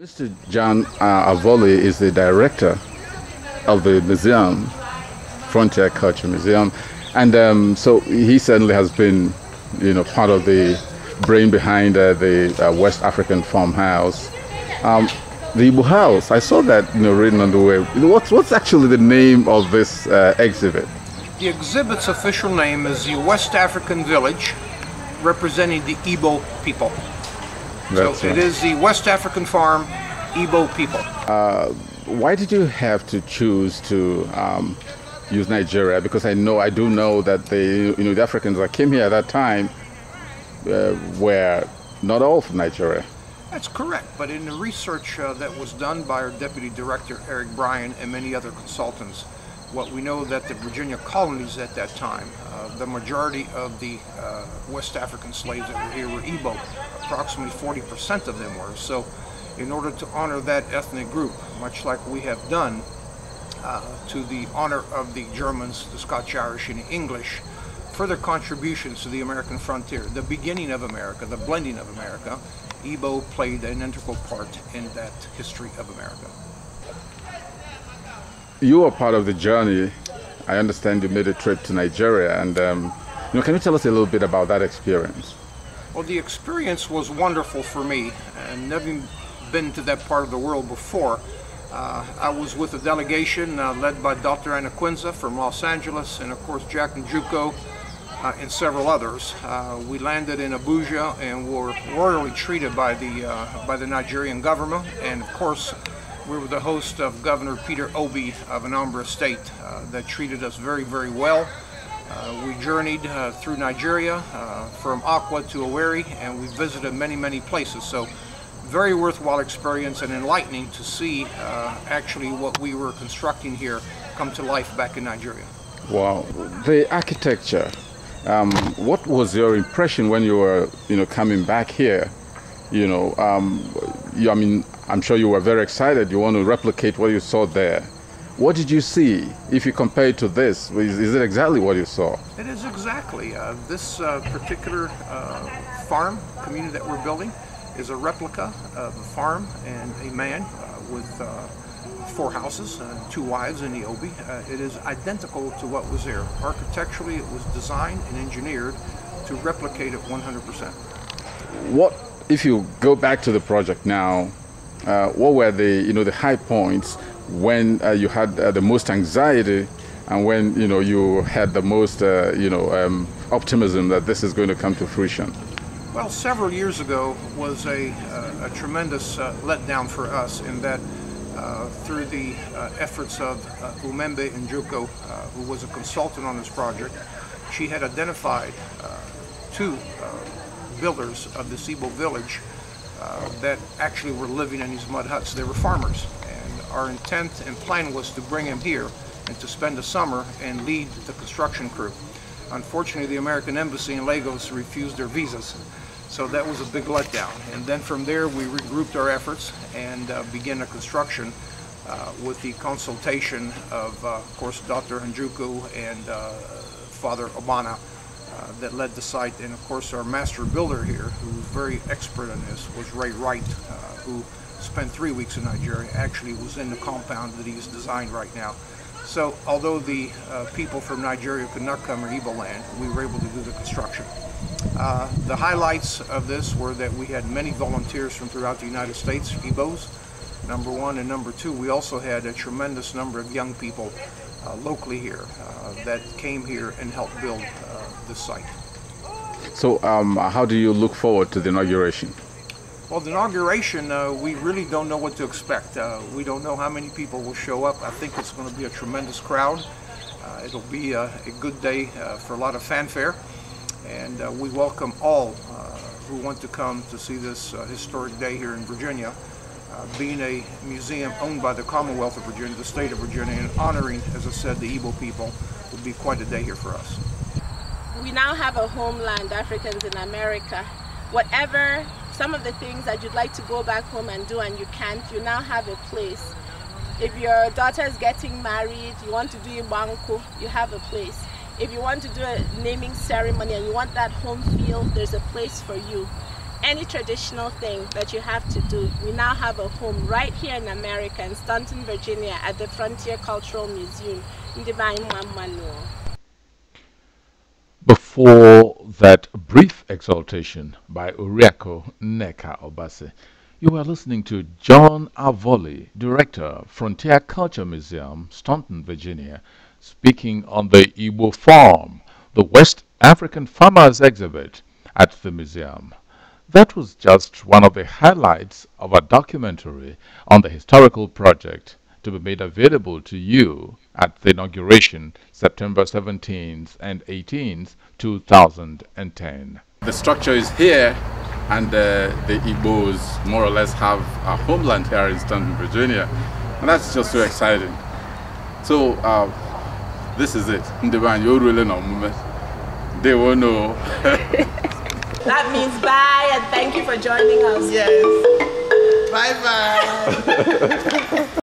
Mr. John Avoli is the director of the museum, Frontier Culture Museum, and so he certainly has been, part of the brain behind the West African farmhouse. The Igbo house, I saw that written on the web. What's actually the name of this exhibit? The exhibit's official name is the West African Village, representing the Igbo people. So it is the West African farm, Igbo people. Why did you have to choose to use Nigeria? Because I do know that the Africans that came here at that time were not all from Nigeria. That's correct, but in the research that was done by our Deputy Director, Eric Bryan, and many other consultants, what we know that the Virginia colonies at that time, the majority of the West African slaves that were here were Igbo. Approximately 40% of them were. So in order to honor that ethnic group, much like we have done to the honor of the Germans, the Scotch-Irish, and the English, further contributions to the American frontier, the beginning of America, the blending of America, Igbo played an integral part in that history of America. You were part of the journey. I understand you made a trip to Nigeria, and can you tell us a little bit about that experience? Well, the experience was wonderful for me, and never been to that part of the world before. I was with a delegation led by Dr. Anna Quinza from Los Angeles, and of course Jack Njuko and several others. We landed in Abuja and were royally treated by the Nigerian government, and of course we were the host of Governor Peter Obi of Anambra State that treated us very, very well. We journeyed through Nigeria from Akwa to Owerri, and we visited many, many places. So very worthwhile experience and enlightening to see actually what we were constructing here come to life back in Nigeria. Wow. The architecture, what was your impression when you were coming back here? I'm sure you were very excited. You want to replicate what you saw there. What did you see? If you compare it to this, is it exactly what you saw? It is exactly. This particular farm community that we're building is a replica of a farm and a man with 4 houses, 2 wives in the Obi. It is identical to what was there. Architecturally, it was designed and engineered to replicate it 100%. What, if you go back to the project now, what were the high points when you had the most anxiety, and when you had the most optimism that this is going to come to fruition? Well, several years ago was a tremendous letdown for us, in that through the efforts of Umembe Njuko, who was a consultant on this project, she had identified 2 builders of this Igbo village that actually were living in these mud huts. They were farmers, and our intent and plan was to bring them here and to spend the summer and lead the construction crew. Unfortunately, the American Embassy in Lagos refused their visas, so that was a big letdown. And then from there we regrouped our efforts and began the construction with the consultation of course, Dr. Njuku and Father Obana that led the site, and of course our master builder here, who was very expert in this, was Ray Wright, who spent 3 weeks in Nigeria, actually was in the compound that he's designed right now. So although the people from Nigeria could not come to Igbo land, we were able to do the construction. The highlights of this were that we had many volunteers from throughout the United States, Igbos, number 1, and number 2, we also had a tremendous number of young people locally here that came here and helped build this site. So how do you look forward to the inauguration? Well, the inauguration, we really don't know what to expect. We don't know how many people will show up. I think it's going to be a tremendous crowd. It'll be a good day for a lot of fanfare, and we welcome all who want to come to see this historic day here in Virginia. Being a museum owned by the Commonwealth of Virginia, the state of Virginia, and honoring, as I said, the Igbo people, will be quite a day here for us. We now have a homeland, Africans in America. Whatever, some of the things that you'd like to go back home and do and you can't, you now have a place. If your daughter is getting married, you want to do Ibanku, you have a place. If you want to do a naming ceremony and you want that home feel, there's a place for you. any traditional thing that you have to do, we now have a home right here in America, in Staunton, Virginia, at the Frontier Cultural Museum in the Manuel. Before that brief exaltation by Uriako Neka Obase, you were listening to John Avoli, Director, Frontier Culture Museum, Staunton, Virginia, speaking on the Igbo Farm, the West African Farmers Exhibit at the museum. That was just one of the highlights of a documentary on the historical project to be made available to you at the inauguration September 17th and 18th, 2010. The structure is here, and the Igbos more or less have a homeland here in Staunton, Virginia, and that's just so exciting. So this is it. They won't know. That means bye, and thank you for joining us. Yes. Bye-bye.